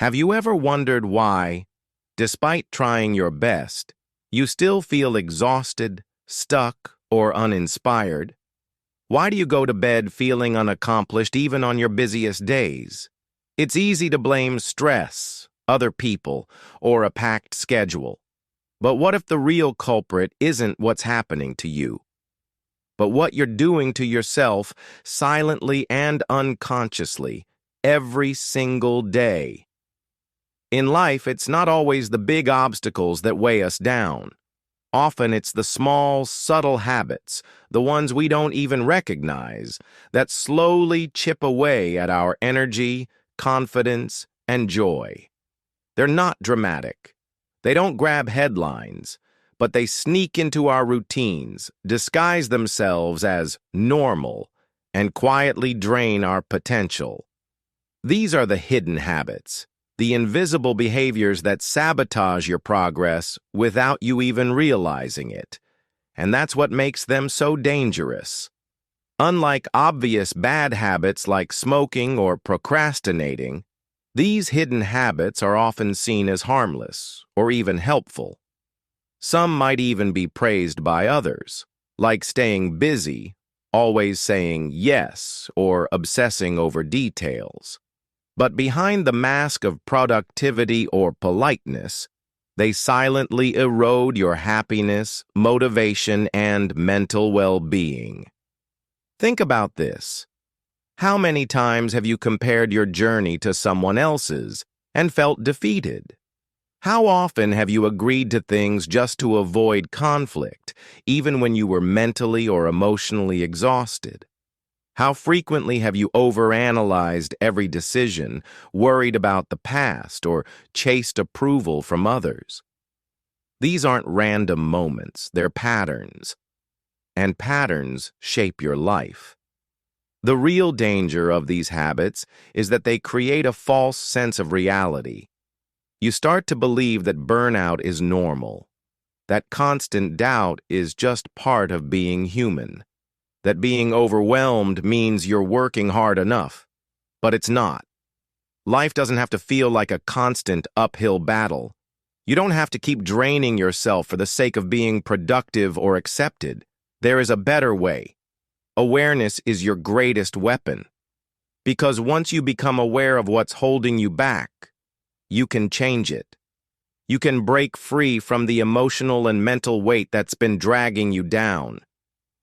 Have you ever wondered why, despite trying your best, you still feel exhausted, stuck, or uninspired? Why do you go to bed feeling unaccomplished even on your busiest days? It's easy to blame stress, other people, or a packed schedule. But what if the real culprit isn't what's happening to you, but what you're doing to yourself silently and unconsciously every single day? In life, it's not always the big obstacles that weigh us down. Often it's the small, subtle habits, the ones we don't even recognize, that slowly chip away at our energy, confidence, and joy. They're not dramatic. They don't grab headlines, but they sneak into our routines, disguise themselves as normal, and quietly drain our potential. These are the hidden habits, the invisible behaviors that sabotage your progress without you even realizing it. And that's what makes them so dangerous. Unlike obvious bad habits like smoking or procrastinating, these hidden habits are often seen as harmless or even helpful. Some might even be praised by others, like staying busy, always saying yes, or obsessing over details. But behind the mask of productivity or politeness, they silently erode your happiness, motivation, and mental well-being. Think about this. How many times have you compared your journey to someone else's and felt defeated? How often have you agreed to things just to avoid conflict, even when you were mentally or emotionally exhausted? How frequently have you overanalyzed every decision, worried about the past, or chased approval from others? These aren't random moments, they're patterns. And patterns shape your life. The real danger of these habits is that they create a false sense of reality. You start to believe that burnout is normal, that constant doubt is just part of being human, that being overwhelmed means you're working hard enough. But it's not. Life doesn't have to feel like a constant uphill battle. You don't have to keep draining yourself for the sake of being productive or accepted. There is a better way. Awareness is your greatest weapon. Because once you become aware of what's holding you back, you can change it. You can break free from the emotional and mental weight that's been dragging you down.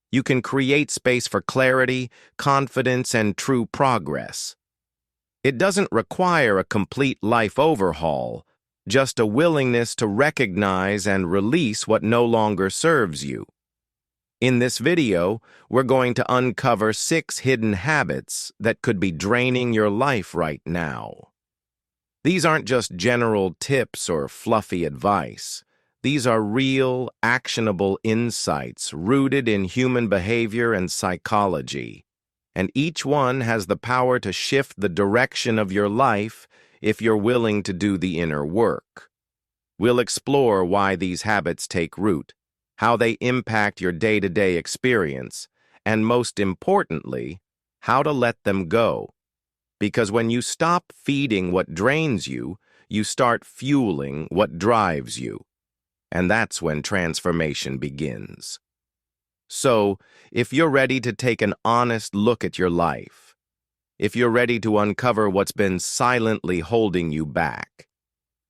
You can create space for clarity, confidence, and true progress. It doesn't require a complete life overhaul, just a willingness to recognize and release what no longer serves you. In this video, we're going to uncover 6 hidden habits that could be draining your life right now. These aren't just general tips or fluffy advice. These are real, actionable insights rooted in human behavior and psychology, and each one has the power to shift the direction of your life if you're willing to do the inner work. We'll explore why these habits take root, how they impact your day-to-day experience, and most importantly, how to let them go. Because when you stop feeding what drains you, you start fueling what drives you. And that's when transformation begins. So, if you're ready to take an honest look at your life, if you're ready to uncover what's been silently holding you back,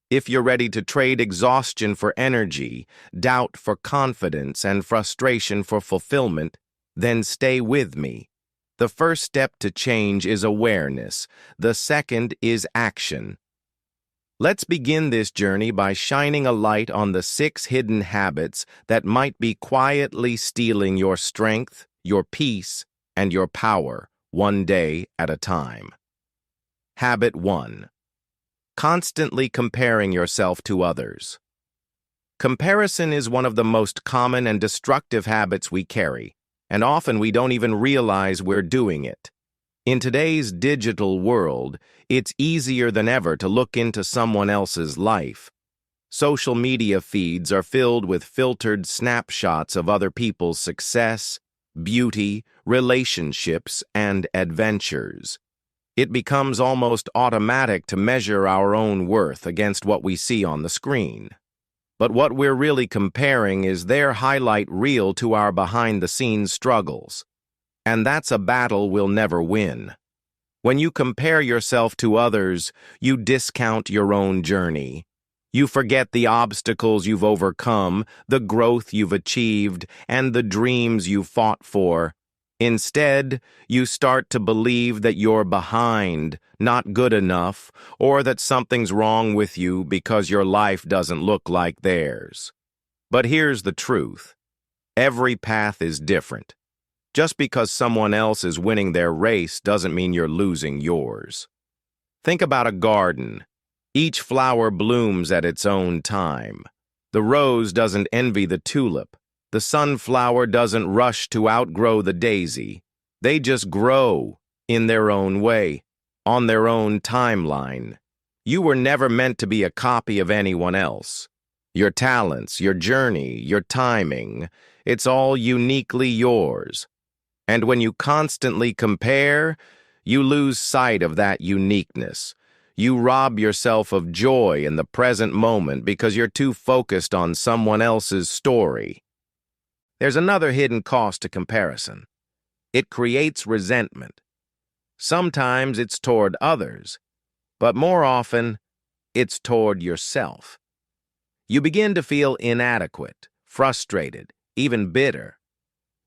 if you're ready to trade exhaustion for energy, doubt for confidence, and frustration for fulfillment, then stay with me. The first step to change is awareness. The second is action. Let's begin this journey by shining a light on the 6 hidden habits that might be quietly stealing your strength, your peace, and your power, one day at a time. Habit 1. Constantly comparing yourself to others. Comparison is one of the most common and destructive habits we carry, and often we don't even realize we're doing it. In today's digital world, it's easier than ever to look into someone else's life. Social media feeds are filled with filtered snapshots of other people's success, beauty, relationships, and adventures. It becomes almost automatic to measure our own worth against what we see on the screen. But what we're really comparing is their highlight reel to our behind-the-scenes struggles. And that's a battle we'll never win. When you compare yourself to others, you discount your own journey. You forget the obstacles you've overcome, the growth you've achieved, and the dreams you fought for. Instead, you start to believe that you're behind, not good enough, or that something's wrong with you because your life doesn't look like theirs. But here's the truth. Every path is different. Just because someone else is winning their race doesn't mean you're losing yours. Think about a garden. Each flower blooms at its own time. The rose doesn't envy the tulip. The sunflower doesn't rush to outgrow the daisy. They just grow in their own way, on their own timeline. You were never meant to be a copy of anyone else. Your talents, your journey, your timing, it's all uniquely yours. And when you constantly compare, you lose sight of that uniqueness. You rob yourself of joy in the present moment because you're too focused on someone else's story. There's another hidden cost to comparison. It creates resentment. Sometimes it's toward others, but more often, it's toward yourself. You begin to feel inadequate, frustrated, even bitter.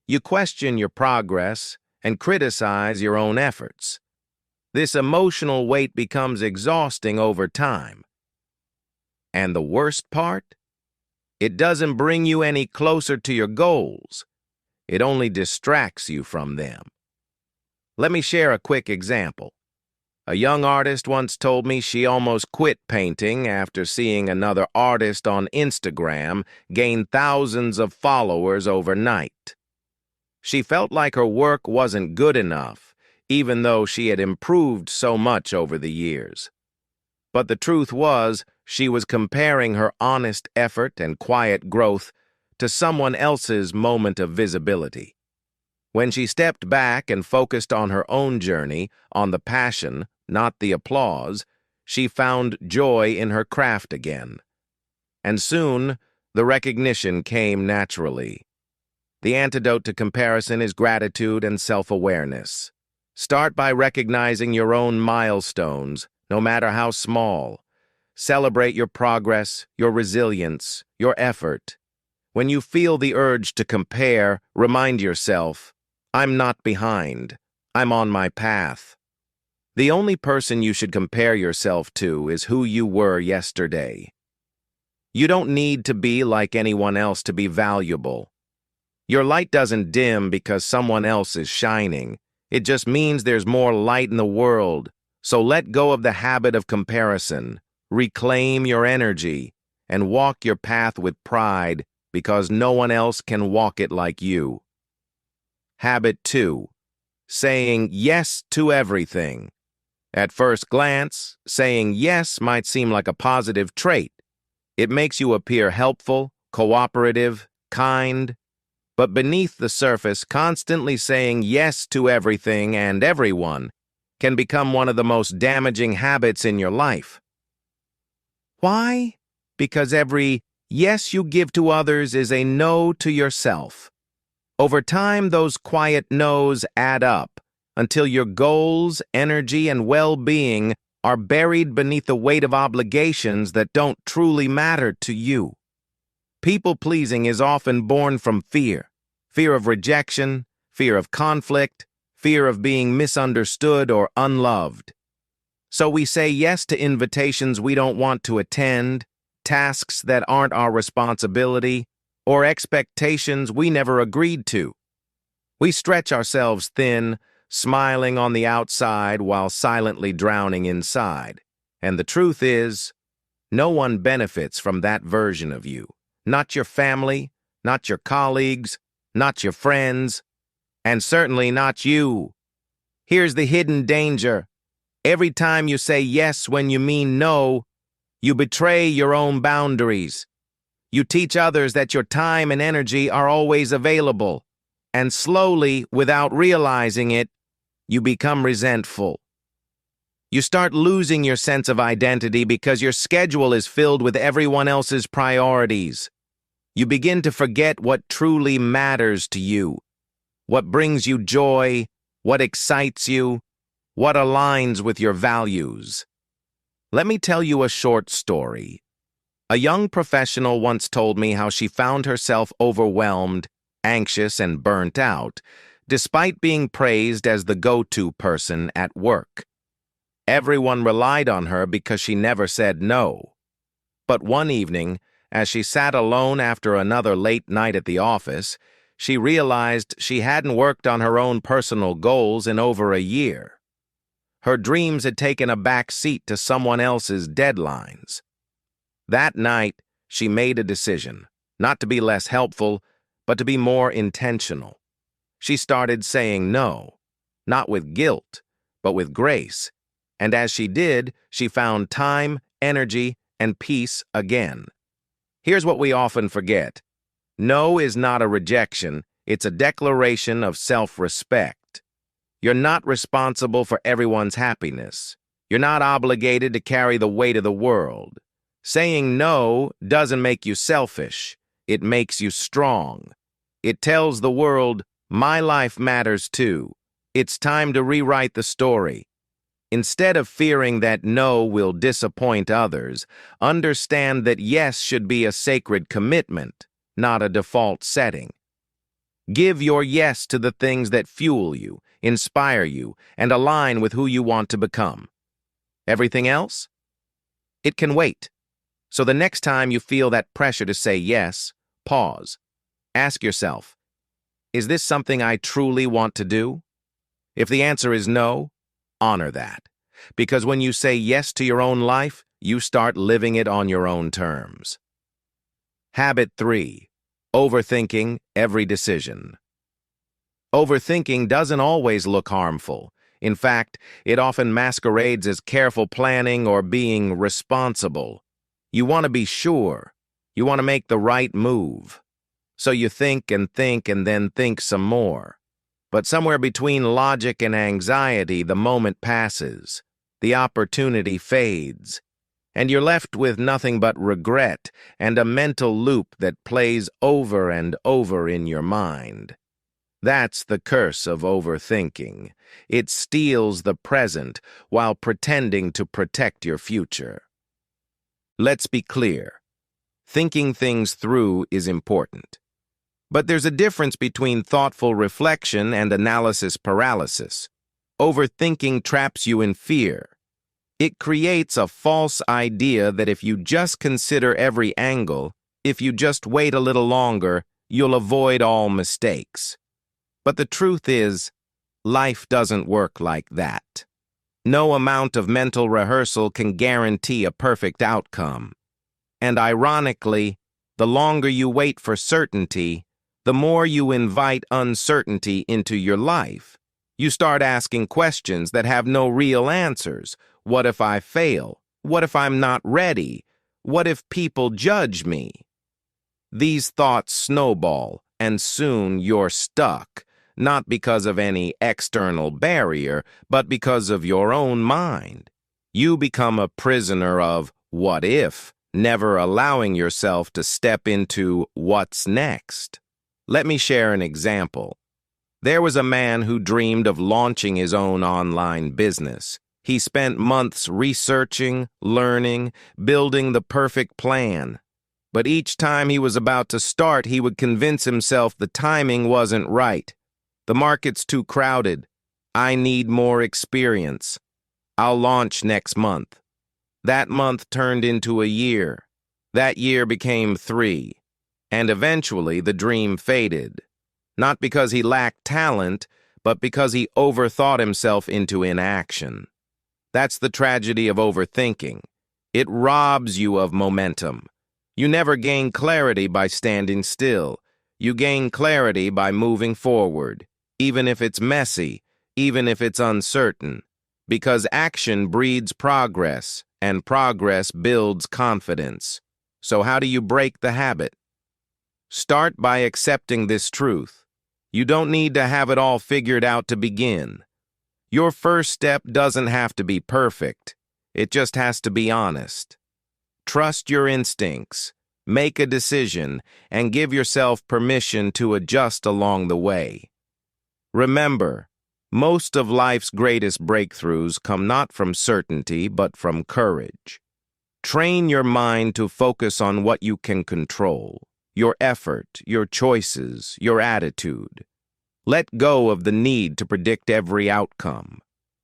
You question your progress and criticize your own efforts. This emotional weight becomes exhausting over time. And the worst part? It doesn't bring you any closer to your goals. It only distracts you from them. Let me share a quick example. A young artist once told me she almost quit painting after seeing another artist on Instagram gain thousands of followers overnight. She felt like her work wasn't good enough, even though she had improved so much over the years. But the truth was, she was comparing her honest effort and quiet growth to someone else's moment of visibility. When she stepped back and focused on her own journey, on the passion, not the applause, she found joy in her craft again. And soon, the recognition came naturally. The antidote to comparison is gratitude and self-awareness. Start by recognizing your own milestones, no matter how small. Celebrate your progress, your resilience, your effort. When you feel the urge to compare, remind yourself, I'm not behind. I'm on my path. The only person you should compare yourself to is who you were yesterday. You don't need to be like anyone else to be valuable. Your light doesn't dim because someone else is shining. It just means there's more light in the world. So let go of the habit of comparison. Reclaim your energy and walk your path with pride because no one else can walk it like you. Habit 2. Saying yes to everything. At first glance, saying yes might seem like a positive trait. It makes you appear helpful, cooperative, kind. But beneath the surface, constantly saying yes to everything and everyone can become one of the most damaging habits in your life. Why? Because every yes you give to others is a no to yourself. Over time, those quiet no's add up until your goals, energy, and well-being are buried beneath the weight of obligations that don't truly matter to you. People-pleasing is often born from fear. Fear of rejection, fear of conflict, fear of being misunderstood or unloved. So we say yes to invitations we don't want to attend, tasks that aren't our responsibility, or expectations we never agreed to. We stretch ourselves thin, smiling on the outside while silently drowning inside. And the truth is, no one benefits from that version of you. Not your family, not your colleagues, not your friends, and certainly not you. Here's the hidden danger. Every time you say yes when you mean no, you betray your own boundaries. You teach others that your time and energy are always available, and slowly, without realizing it, you become resentful. You start losing your sense of identity because your schedule is filled with everyone else's priorities. You begin to forget what truly matters to you, what brings you joy, what excites you, what aligns with your values. Let me tell you a short story. A young professional once told me how she found herself overwhelmed, anxious, and burnt out, despite being praised as the go-to person at work. Everyone relied on her because she never said no. But one evening, as she sat alone after another late night at the office, she realized she hadn't worked on her own personal goals in over a year. Her dreams had taken a back seat to someone else's deadlines. That night, she made a decision, not to be less helpful, but to be more intentional. She started saying no, not with guilt, but with grace. And as she did, she found time, energy, and peace again. Here's what we often forget. No is not a rejection, it's a declaration of self-respect. You're not responsible for everyone's happiness. You're not obligated to carry the weight of the world. Saying no doesn't make you selfish. It makes you strong. It tells the world, my life matters too. It's time to rewrite the story. Instead of fearing that no will disappoint others, understand that yes should be a sacred commitment, not a default setting. Give your yes to the things that fuel you, inspire you, and align with who you want to become. Everything else? It can wait. So the next time you feel that pressure to say yes, pause. Ask yourself, is this something I truly want to do? If the answer is no, honor that. Because when you say yes to your own life, you start living it on your own terms. Habit 3. Overthinking every decision. Overthinking doesn't always look harmful. In fact, it often masquerades as careful planning or being responsible. You want to be sure. You want to make the right move. So you think and then think some more. But somewhere between logic and anxiety, the moment passes. The opportunity fades. And you're left with nothing but regret and a mental loop that plays over and over in your mind. That's the curse of overthinking. It steals the present while pretending to protect your future. Let's be clear. Thinking things through is important. But there's a difference between thoughtful reflection and analysis paralysis. Overthinking traps you in fear. It creates a false idea that if you just consider every angle, if you just wait a little longer, you'll avoid all mistakes. But the truth is, life doesn't work like that. No amount of mental rehearsal can guarantee a perfect outcome. And ironically, the longer you wait for certainty, the more you invite uncertainty into your life. You start asking questions that have no real answers. What if I fail? What if I'm not ready? What if people judge me? These thoughts snowball, and soon you're stuck, not because of any external barrier, but because of your own mind. You become a prisoner of what if, never allowing yourself to step into what's next. Let me share an example. There was a man who dreamed of launching his own online business. He spent months researching, learning, building the perfect plan. But each time he was about to start, he would convince himself the timing wasn't right. The market's too crowded. I need more experience. I'll launch next month. That month turned into a year. That year became 3. And eventually the dream faded. Not because he lacked talent, but because he overthought himself into inaction. That's the tragedy of overthinking. It robs you of momentum. You never gain clarity by standing still. You gain clarity by moving forward, even if it's messy, even if it's uncertain. Because action breeds progress, and progress builds confidence. So how do you break the habit? Start by accepting this truth. You don't need to have it all figured out to begin. Your first step doesn't have to be perfect. It just has to be honest. Trust your instincts, make a decision, and give yourself permission to adjust along the way. Remember, most of life's greatest breakthroughs come not from certainty, but from courage. Train your mind to focus on what you can control, your effort, your choices, your attitude. Let go of the need to predict every outcome.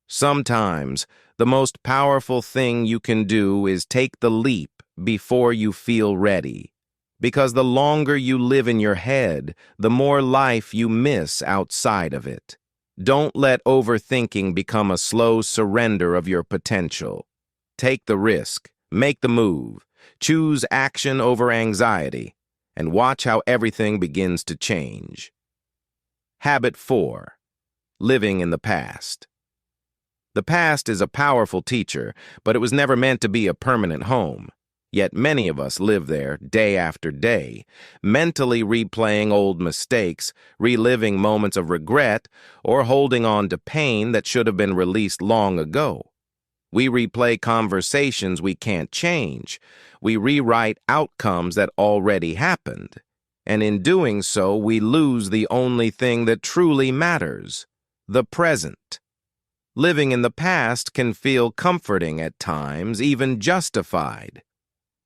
Sometimes, the most powerful thing you can do is take the leap before you feel ready. Because the longer you live in your head, the more life you miss outside of it. Don't let overthinking become a slow surrender of your potential. Take the risk, make the move, choose action over anxiety, and watch how everything begins to change. Habit 4. Living in the past. The past is a powerful teacher, but it was never meant to be a permanent home. Yet many of us live there day after day, mentally replaying old mistakes, reliving moments of regret, or holding on to pain that should have been released long ago. We replay conversations we can't change. We rewrite outcomes that already happened. And in doing so, we lose the only thing that truly matters, the present. Living in the past can feel comforting at times, even justified.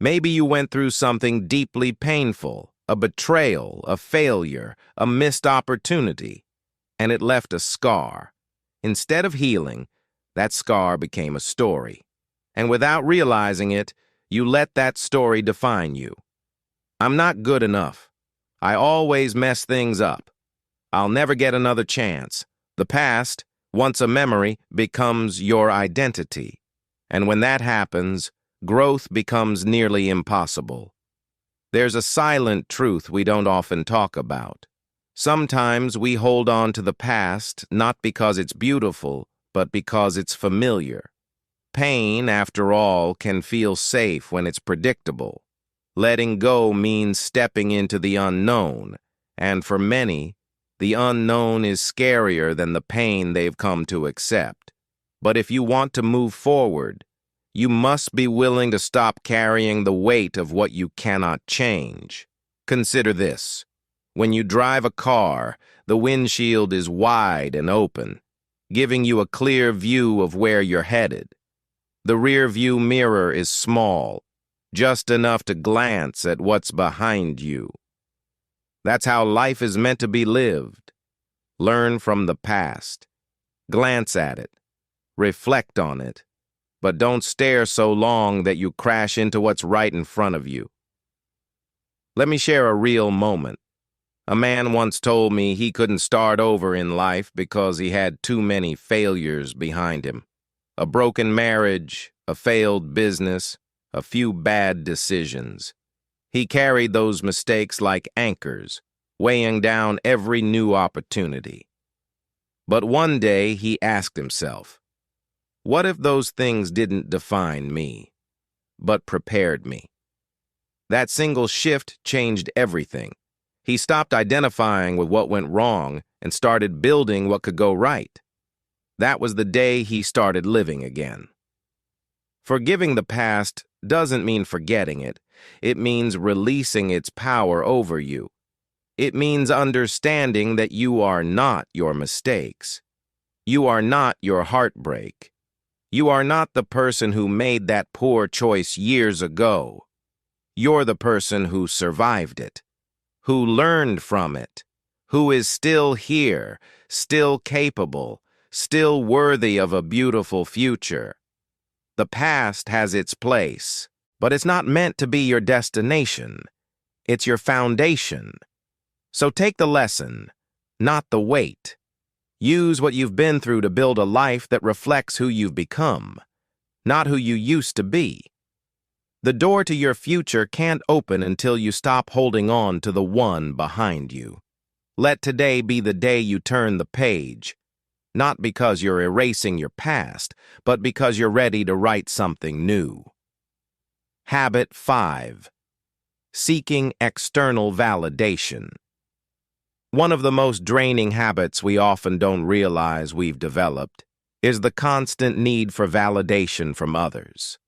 Maybe you went through something deeply painful, a betrayal, a failure, a missed opportunity, and it left a scar. Instead of healing, that scar became a story. And without realizing it, you let that story define you. I'm not good enough. I always mess things up. I'll never get another chance. The past, once a memory, becomes your identity. And when that happens, growth becomes nearly impossible. There's a silent truth we don't often talk about. Sometimes we hold on to the past not because it's beautiful, but because it's familiar. Pain, after all, can feel safe when it's predictable. Letting go means stepping into the unknown, and for many, the unknown is scarier than the pain they've come to accept. But if you want to move forward, you must be willing to stop carrying the weight of what you cannot change. Consider this. When you drive a car, the windshield is wide and open, giving you a clear view of where you're headed. The rear view mirror is small, just enough to glance at what's behind you. That's how life is meant to be lived. Learn from the past. Glance at it. Reflect on it. But don't stare so long that you crash into what's right in front of you. Let me share a real moment. A man once told me he couldn't start over in life because he had too many failures behind him. A broken marriage, a failed business, a few bad decisions. He carried those mistakes like anchors, weighing down every new opportunity. But one day he asked himself, what if those things didn't define me, but prepared me? That single shift changed everything. He stopped identifying with what went wrong and started building what could go right. That was the day he started living again. Forgiving the past doesn't mean forgetting it. It means releasing its power over you. It means understanding that you are not your mistakes. You are not your heartbreak. You are not the person who made that poor choice years ago. You're the person who survived it, who learned from it, who is still here, still capable, still worthy of a beautiful future. The past has its place, but it's not meant to be your destination. It's your foundation. So take the lesson, not the weight. Use what you've been through to build a life that reflects who you've become, not who you used to be. The door to your future can't open until you stop holding on to the one behind you. Let today be the day you turn the page, not because you're erasing your past, but because you're ready to write something new. Habit 5. Seeking external validation. One of the most draining habits we often don't realize we've developed is the constant need for validation from others.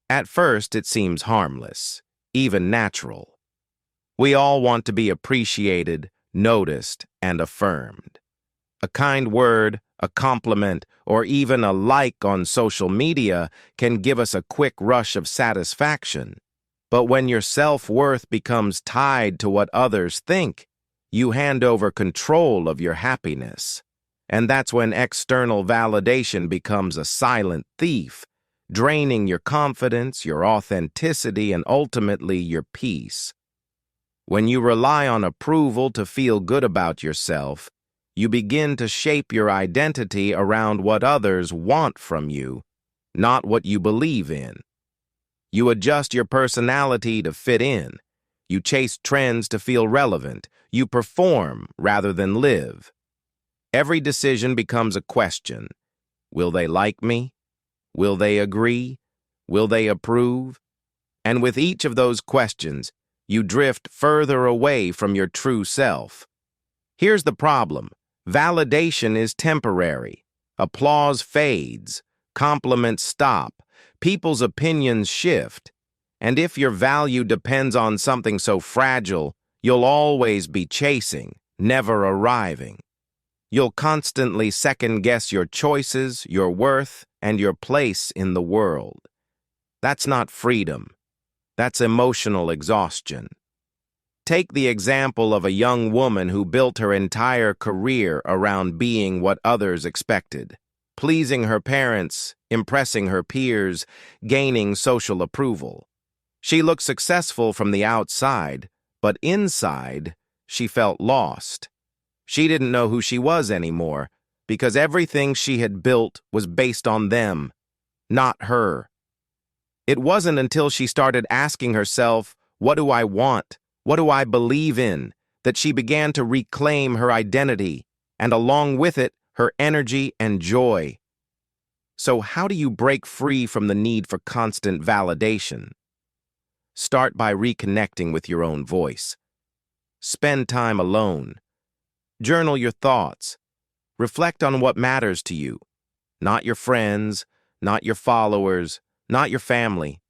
At first, it seems harmless, even natural. We all want to be appreciated, noticed, and affirmed. A kind word, a compliment, or even a like on social media can give us a quick rush of satisfaction. But when your self-worth becomes tied to what others think, you hand over control of your happiness. And that's when external validation becomes a silent thief, draining your confidence, your authenticity, and ultimately your peace. When you rely on approval to feel good about yourself, you begin to shape your identity around what others want from you, not what you believe in. You adjust your personality to fit in. You chase trends to feel relevant. You perform rather than live. Every decision becomes a question. Will they like me? Will they agree? Will they approve? And with each of those questions, you drift further away from your true self. Here's the problem. Validation is temporary. Applause fades. Compliments stop. People's opinions shift. And if your value depends on something so fragile, you'll always be chasing, never arriving. You'll constantly second-guess your choices, your worth, and your place in the world. That's not freedom. That's emotional exhaustion. Take the example of a young woman who built her entire career around being what others expected, pleasing her parents, impressing her peers, gaining social approval. She looked successful from the outside, but inside, she felt lost. She didn't know who she was anymore, because everything she had built was based on them, not her. It wasn't until she started asking herself, "What do I want? What do I believe in?" that she began to reclaim her identity, and along with it, her energy and joy. So how do you break free from the need for constant validation? Start by reconnecting with your own voice. Spend time alone. Journal your thoughts. Reflect on what matters to you. Not your friends, not your followers, not your family.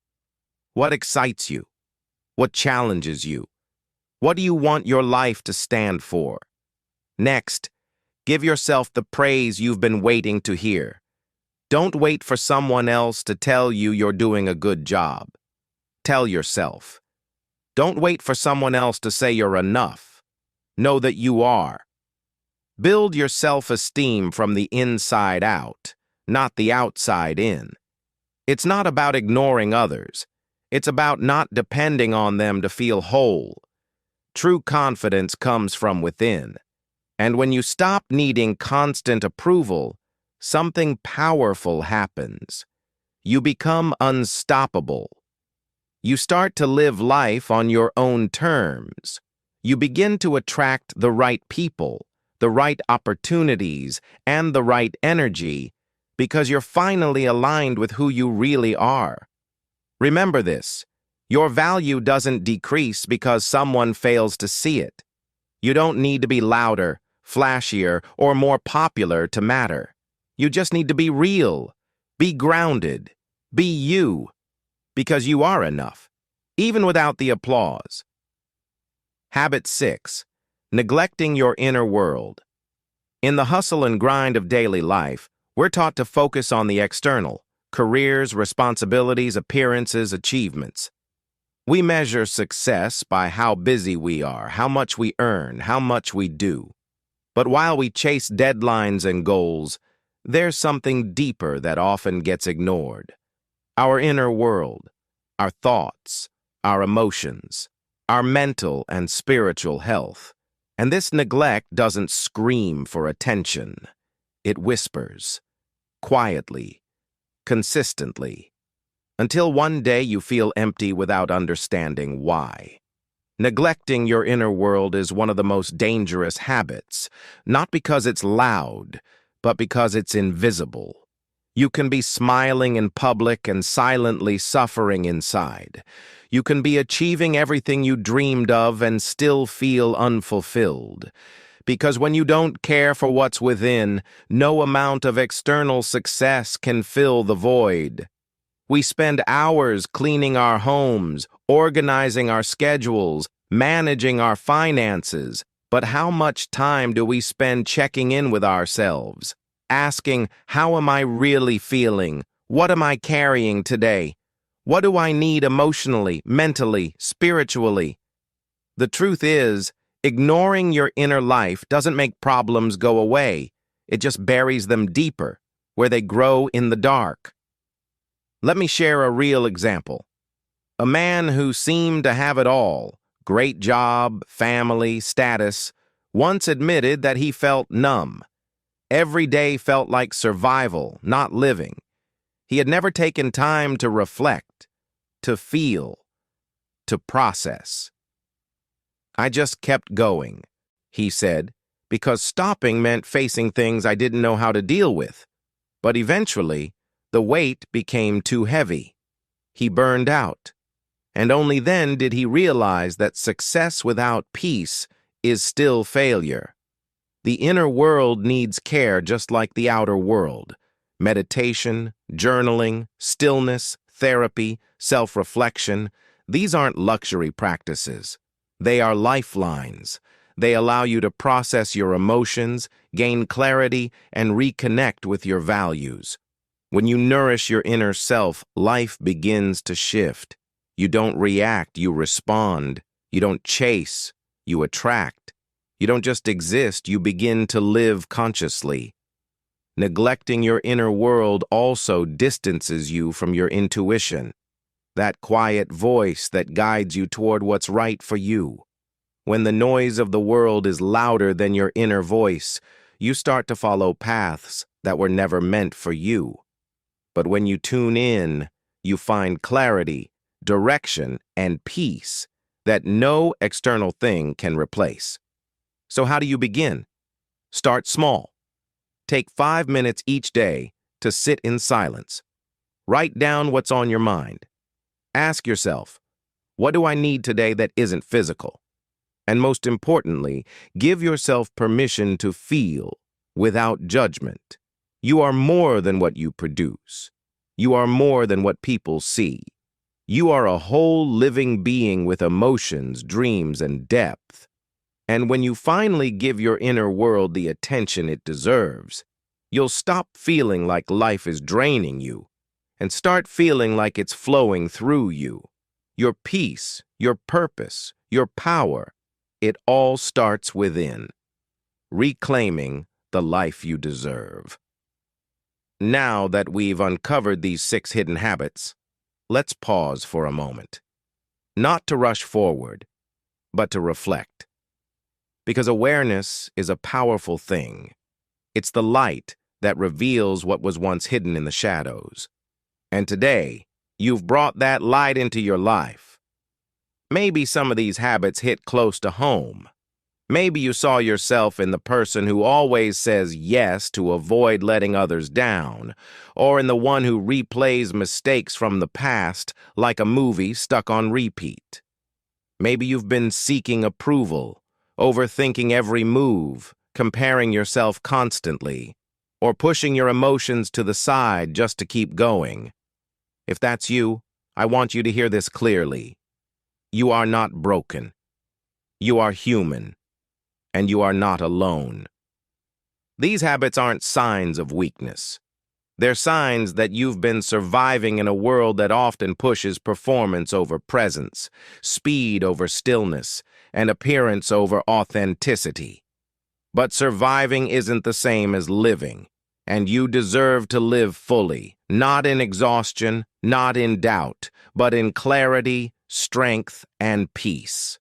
What excites you? What challenges you? What do you want your life to stand for? Next, give yourself the praise you've been waiting to hear. Don't wait for someone else to tell you you're doing a good job. Tell yourself. Don't wait for someone else to say you're enough. Know that you are. Build your self-esteem from the inside out, not the outside in. It's not about ignoring others. It's about not depending on them to feel whole. True confidence comes from within. And when you stop needing constant approval, something powerful happens. You become unstoppable. You start to live life on your own terms. You begin to attract the right people, the right opportunities, and the right energy because you're finally aligned with who you really are. Remember this. Your value doesn't decrease because someone fails to see it. You don't need to be louder, flashier, or more popular to matter. You just need to be real, be grounded, be you, because you are enough, even without the applause. Habit 6. Neglecting your inner world. In the hustle and grind of daily life, we're taught to focus on the external, careers, responsibilities, appearances, achievements. We measure success by how busy we are, how much we earn, how much we do. But while we chase deadlines and goals, there's something deeper that often gets ignored. Our inner world, our thoughts, our emotions, our mental and spiritual health. And this neglect doesn't scream for attention. It whispers, quietly, consistently, until one day you feel empty without understanding why. Neglecting your inner world is one of the most dangerous habits, not because it's loud, but because it's invisible. You can be smiling in public and silently suffering inside. You can be achieving everything you dreamed of and still feel unfulfilled, Because when you don't care for what's within, no amount of external success can fill the void. We spend hours cleaning our homes, organizing our schedules, managing our finances, but how much time do we spend checking in with ourselves, asking, how am I really feeling? What am I carrying today? What do I need emotionally, mentally, spiritually? The truth is, ignoring your inner life doesn't make problems go away. It just buries them deeper, where they grow in the dark. Let me share a real example. A man who seemed to have it all, great job, family, status, once admitted that he felt numb. Every day felt like survival, not living. He had never taken time to reflect, to feel, to process. I just kept going, he said, because stopping meant facing things I didn't know how to deal with. But eventually, the weight became too heavy. He burned out. And only then did he realize that success without peace is still failure. The inner world needs care just like the outer world. Meditation, journaling, stillness, therapy, self-reflection, these aren't luxury practices. They are lifelines. They allow you to process your emotions, gain clarity, and reconnect with your values. When you nourish your inner self, life begins to shift. You don't react, you respond. You don't chase, you attract. You don't just exist, you begin to live consciously. Neglecting your inner world also distances you from your intuition, that quiet voice that guides you toward what's right for you. When the noise of the world is louder than your inner voice, you start to follow paths that were never meant for you. But when you tune in, you find clarity, direction, and peace that no external thing can replace. So how do you begin? Start small. Take 5 minutes each day to sit in silence. Write down what's on your mind. Ask yourself, what do I need today that isn't physical? And most importantly, give yourself permission to feel without judgment. You are more than what you produce. You are more than what people see. You are a whole living being with emotions, dreams, and depth. And when you finally give your inner world the attention it deserves, you'll stop feeling like life is draining you and start feeling like it's flowing through you. Your peace, your purpose, your power, it all starts within. Reclaiming the life you deserve. Now that we've uncovered these 6 hidden habits, let's pause for a moment. Not to rush forward, but to reflect. Because awareness is a powerful thing. It's the light that reveals what was once hidden in the shadows. And today, you've brought that light into your life. Maybe some of these habits hit close to home. Maybe you saw yourself in the person who always says yes to avoid letting others down, or in the one who replays mistakes from the past like a movie stuck on repeat. Maybe you've been seeking approval, overthinking every move, comparing yourself constantly, or pushing your emotions to the side just to keep going. If that's you, I want you to hear this clearly. You are not broken. You are human. And you are not alone. These habits aren't signs of weakness. They're signs that you've been surviving in a world that often pushes performance over presence, speed over stillness, and appearance over authenticity. But surviving isn't the same as living, and you deserve to live fully, not in exhaustion, not in doubt, but in clarity, strength, and peace.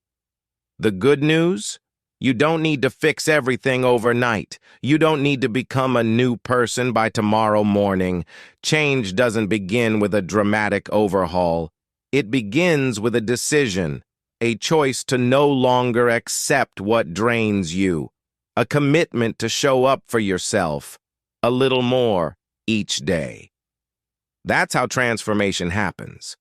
The good news? You don't need to fix everything overnight. You don't need to become a new person by tomorrow morning. Change doesn't begin with a dramatic overhaul. It begins with a decision, a choice to no longer accept what drains you, a commitment to show up for yourself a little more each day. That's how transformation happens.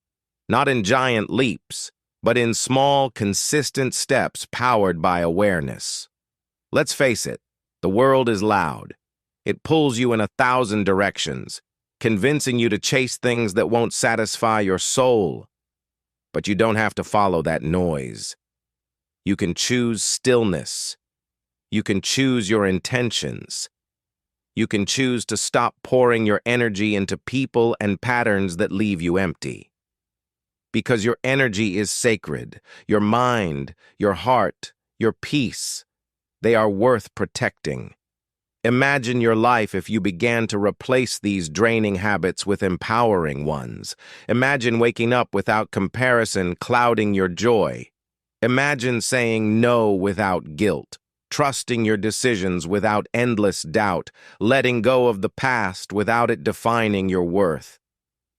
Not in giant leaps, but in small, consistent steps powered by awareness. Let's face it, the world is loud. It pulls you in 1,000 directions, convincing you to chase things that won't satisfy your soul. But you don't have to follow that noise. You can choose stillness. You can choose your intentions. You can choose to stop pouring your energy into people and patterns that leave you empty. Because your energy is sacred, your mind, your heart, your peace, they are worth protecting. Imagine your life if you began to replace these draining habits with empowering ones. Imagine waking up without comparison clouding your joy. Imagine saying no without guilt, trusting your decisions without endless doubt, letting go of the past without it defining your worth.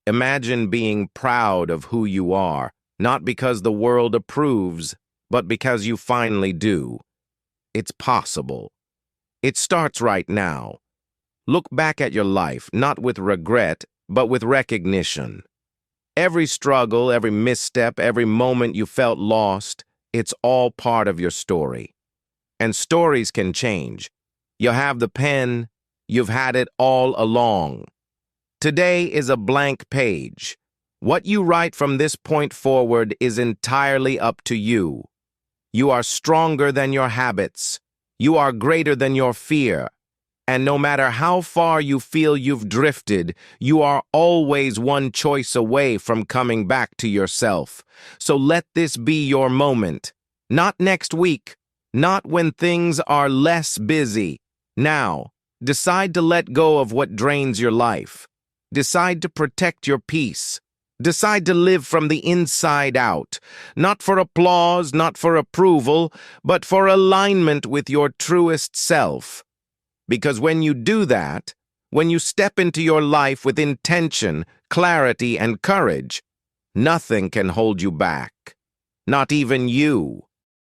Imagine being proud of who you are, not because the world approves, but because you finally do. It's possible. It starts right now. Look back at your life, not with regret, but with recognition. Every struggle, every misstep, every moment you felt lost, it's all part of your story. And stories can change. You have the pen, you've had it all along. Today is a blank page. What you write from this point forward is entirely up to you. You are stronger than your habits. You are greater than your fear. And no matter how far you feel you've drifted, you are always one choice away from coming back to yourself. So let this be your moment. Not next week, not when things are less busy. Now, decide to let go of what drains your life. Decide to protect your peace. Decide to live from the inside out, not for applause, not for approval, but for alignment with your truest self. Because when you do that, when you step into your life with intention, clarity, and courage, nothing can hold you back. Not even you.